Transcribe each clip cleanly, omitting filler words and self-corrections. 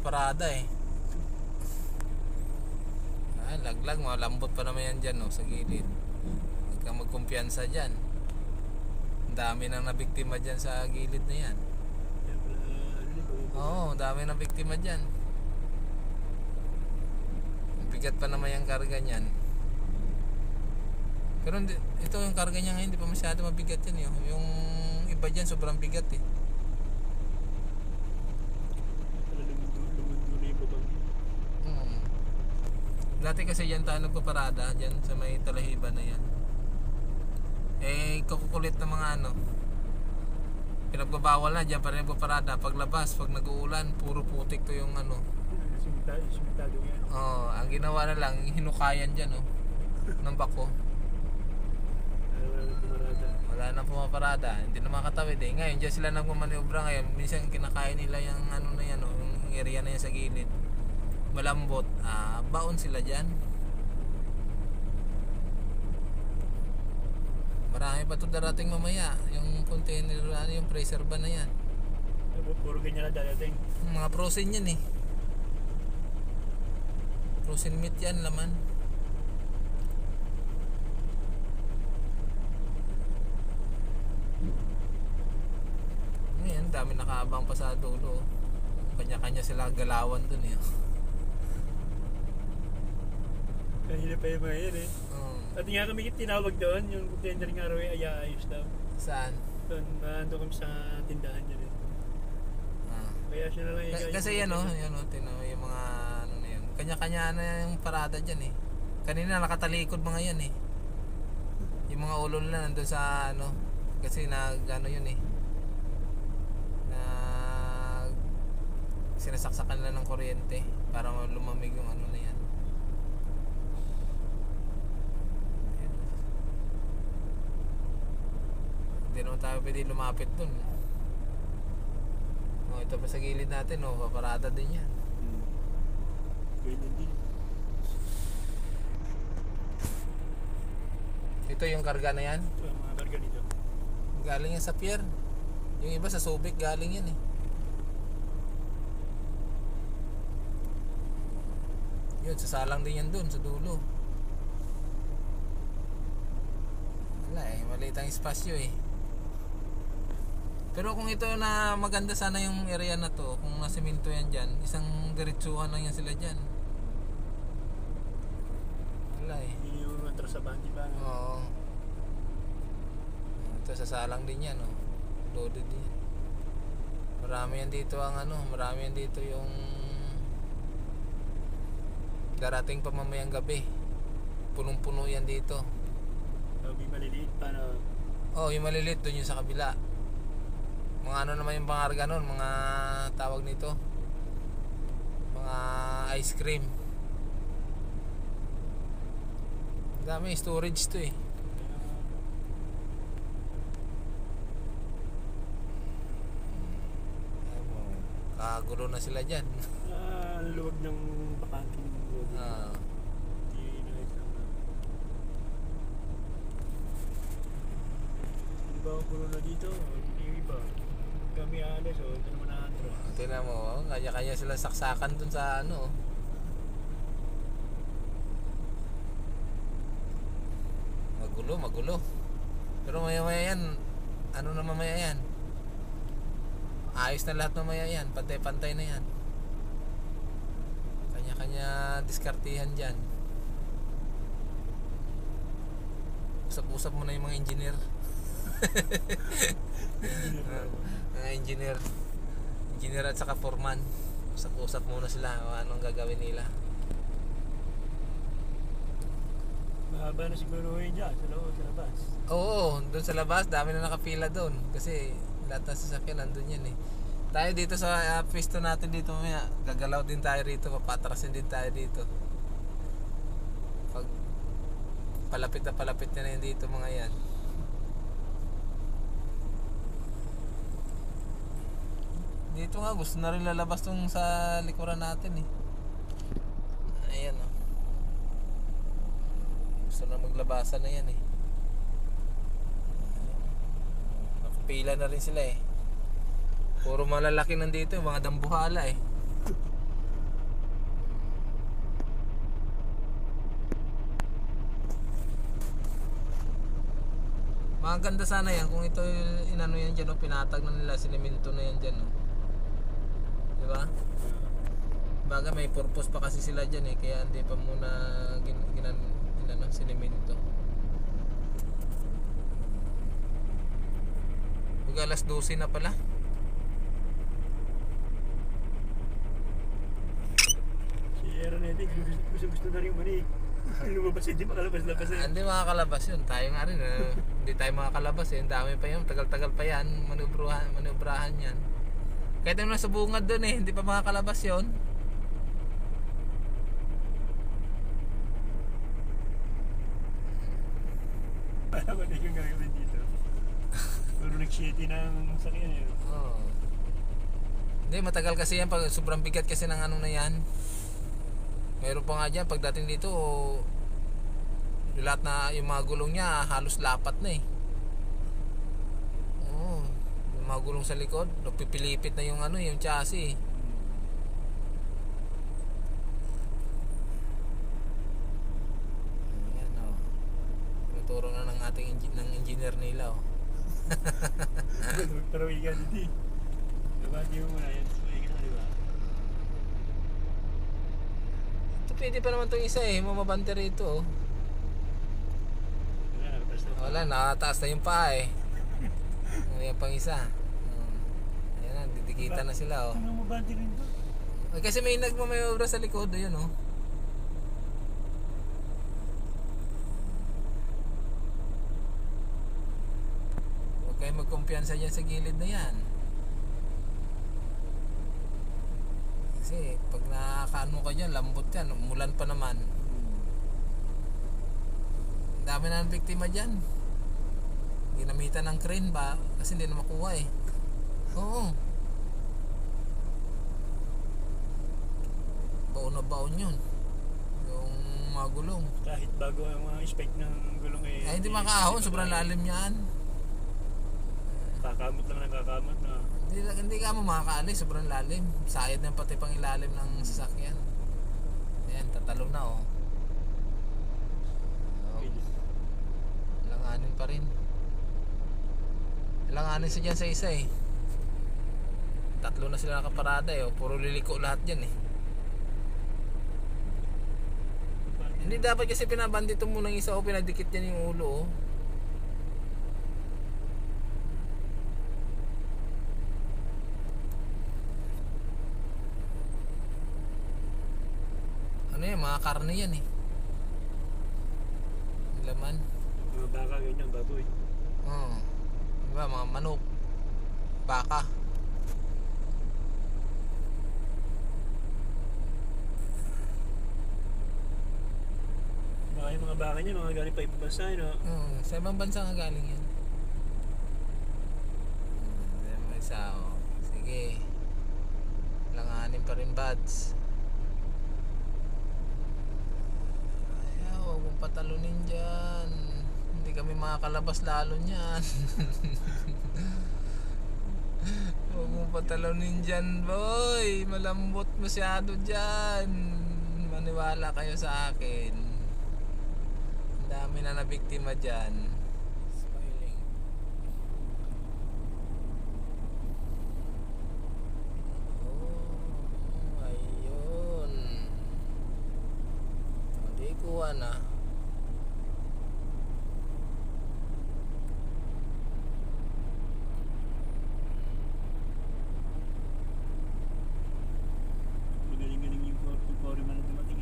parada eh. Laglag, malambot pa naman yan dyan, no, sa gilid. Huwag kang magkumpiyansa dyan. Ang dami nang nabiktima dyan sa gilid na yan. Oo, dami nang biktima dyan. Bigat pa naman yung karga niyan. Pero ito yung karga niya ngayon, hindi pa masyado mabigat yan. Yung iba dyan sobrang bigat eh. Dati kasi dyan tayo nagpaparada, dyan sa may Talahiban na yan. Eh, kukulit na mga ano, pinagbabawal na, dyan pa rin nagpaparada. Paglabas, pag nag-uulan, puro putik to yung ano. Simitado yan. Oo, ang ginawa na lang, hinukayan dyan ng bako. Wala na pumaparada, hindi na makatawid eh. Ngayon, dyan sila nagmamaniobra ngayon. Minsan kinakain nila yung ano na yan, yung area na yan sa gilid. Malambot, baon sila dyan. Marami pa ito darating mamaya. Yung container, yung freezer ba na yan. Puro ganyan na darating. Mga frozen yan eh. Frozen meat yan, laman. Ngayon, dami nakaabang pa sa dulo. Kanya-kanya sila galawan dun eh. Kanina pa yung mga yan eh. At nga kami tinawag doon, yung container nga raw ay ayos daw. Saan? Doon, nandun kami sa tindahan dyan eh. Kaya siya na lang yung kasi yan tinaw yung mga ano na yan. Kanya-kanya na yung parada dyan eh. Kanina nakatalikod mga yan eh. Yung mga ulo na nandun sa ano. Kasi ano yun eh. Sinasaksakan nila ng kuryente para lumamig yung ano na yan. Hindi naman tayo pwede lumapit dun. Ito pa sa gilid natin, paparada din yan. Ganyan din. Ito yung karga na yan? Ito yung mga karga dito. Galing yan sa pier. Yung iba sa Subic galing yan eh. Yun, sasalang din yan dun sa dulo. Wala eh, maliit ang espasyo eh. Pero kung ito na maganda sana yung area na to, kung nasemento yan dyan, isang diretsuhan lang yan sila dyan. Wala eh. Hindi yung atrasabahan di ba? Oo. Ito sasalang din yan loaded din. Marami yan dito marami yan dito yung darating pa mamayang gabi. Punong-puno yan dito. Yung maliliit pa na. Yung maliliit doon yung sa kabila. Mga ano naman yung pangarga nun, mga tawag nito, mga ice cream. Dami storage to eh. Kagulo na sila dyan. Ang luwag ng bakanting luwag. Hindi ba ang gulo na dito? Hindi ba? Kami alas ito naman na-atras. Tingnan mo, kanya-kanya sila saksakan dun sa magulo. Pero maya-maya yan, na mamaya yan, ayos na lahat mamaya yan, pantay-pantay na yan. Kanya-kanya diskartihan dyan. Usap-usap mo na yung mga engineer. Mga engineer at saka foreman, usap-usap muna sila anong gagawin nila. Mahaba na siguro yun dyan sa labas. Oo, doon sa labas dami na nakapila doon kasi lahat ng sasakyan nandun yan eh. Tayo dito sa pwesto natin dito mamaya, gagalaw din tayo rito, papatrasin din tayo dito. Pag palapit na yan dito mga yan. Dito nga gusto na rin lalabas tong sa likuran natin eh. Ayan gusto na maglabasan na yan eh. Nakapila na rin sila eh. Puro malalaki nandito, mga dambuhala eh. Maganda sana yan kung ito inano yan dyan, pinatag na nila, sinemento na yan dyan. Di ba? Baga may purpose pa kasi sila dyan kaya hindi pa muna sinemento. Huwag alas 12 na pala. Si Aaron gusto na rin mani. Lumabas, hindi makalabas-labas eh. Hindi makakalabas yun. Tayo nga rin. Hindi tayo makakalabas eh. Ang dami pa yun. Tagal-tagal pa yan. Manubrahan yan. Kahit yung nasa bungad dun hindi pa makakalabas yun. Alam mo na yung gagawin dito. Puro nag-shitty ng sakyan eh. Oo. Hindi, matagal kasi yan. Pag sobrang bigat kasi ng ano na yan. Meron pa nga dyan. Pagdating dito, lahat na yung mga gulong niya, halos lapat na Oo. Yung mga gulong sa likod, pipilipit na yung yung chassis. Ayan Tinuturo na ng ating engineer nila Pero ikan hindi. Nabati mo muna yan. Ikan na diba? Ito pwede pa naman itong isa mamabante rito Wala, nakataas na yung paa Ayan pang isa. Ayan na, didikita na sila Ano mabante rin to? Kasi may nagmamayobra sa likod, ayan Huwag kayo magkumpiyansa dyan sa gilid na yan. Kasi pag nakakaano ka dyan, lambot yan, umulan pa naman. Ang dami na ng biktima dyan. Ginamitan ng crane ba? Kasi hindi na makuha Oo. Baon na baon yun. Yung mga gulong. Kahit bago ang mga spec ng gulong Ay hindi makaahon, sobrang lalim yan. Kakamot naman ang kakamot na. Hindi ka mo makakaalis, sobrang lalim. Sayad na pati pang ilalim ng sasakyan. Ayan, tatalo na Langanin pa rin. Langanin siya dyan sa isa Tatlo na sila nakaparada puro liliko lahat dyan Hindi dapat kasi pinabandito mo ng isa pinadikit yan yung ulo Ano yan, mga karne yan laman. Mga baka ganyan, baboy. Diba, mga manok, baka. Baka yung mga baka niya, mga galing pa ibang bansa Sa ibang bansa nga galing yan. Sige, langanin pa rin buds. Huwag mong patalunin dyan. Hindi kami makakalabas lalo niyan. Huwag mong patalunin dyan boy. Malambot masyado dyan. Maniwala kayo sa akin. Ang dami na nabiktima dyan. Smiling. Ayun. Hindi kuha na. Magaling-galing yung foreman na dumating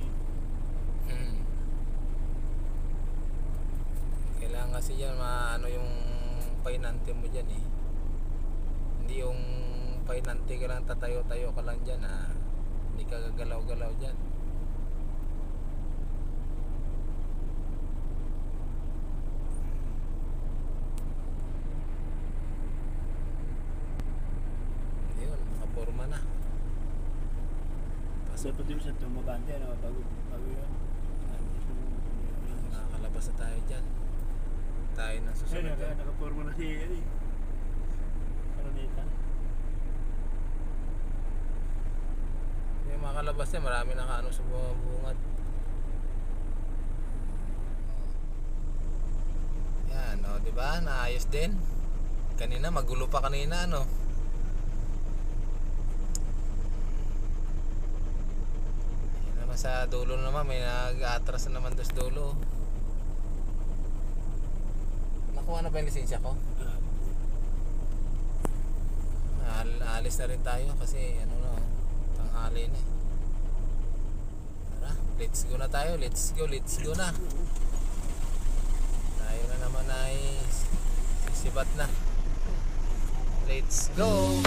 Kailangan kasi yan maano yung painante mo dyan Hindi yung painante ka lang, tatayo-tayo ka lang dyan Hindi ka gagalaw-galaw dyan. Yun, nakaporma na. Dapat din sa tumabante, bago yun. Nakakalabas na tayo dyan. Tayo na susunod. Nakaporma na si Karaneta. Yung makalabas niya, marami nakaano sa bungad. Yan, di ba? Naayos din. Kanina magulo pa kanina, no. Ayun naman sa dulo naman, may nag-atras na naman doon sa dulo. Nakuha na ba yung lisensya ko? Alis na rin tayo kasi ano na, tanghali na eh. Tara, let's go na tayo. Let's go na. Tayo na naman ay sisibat na. Let's go.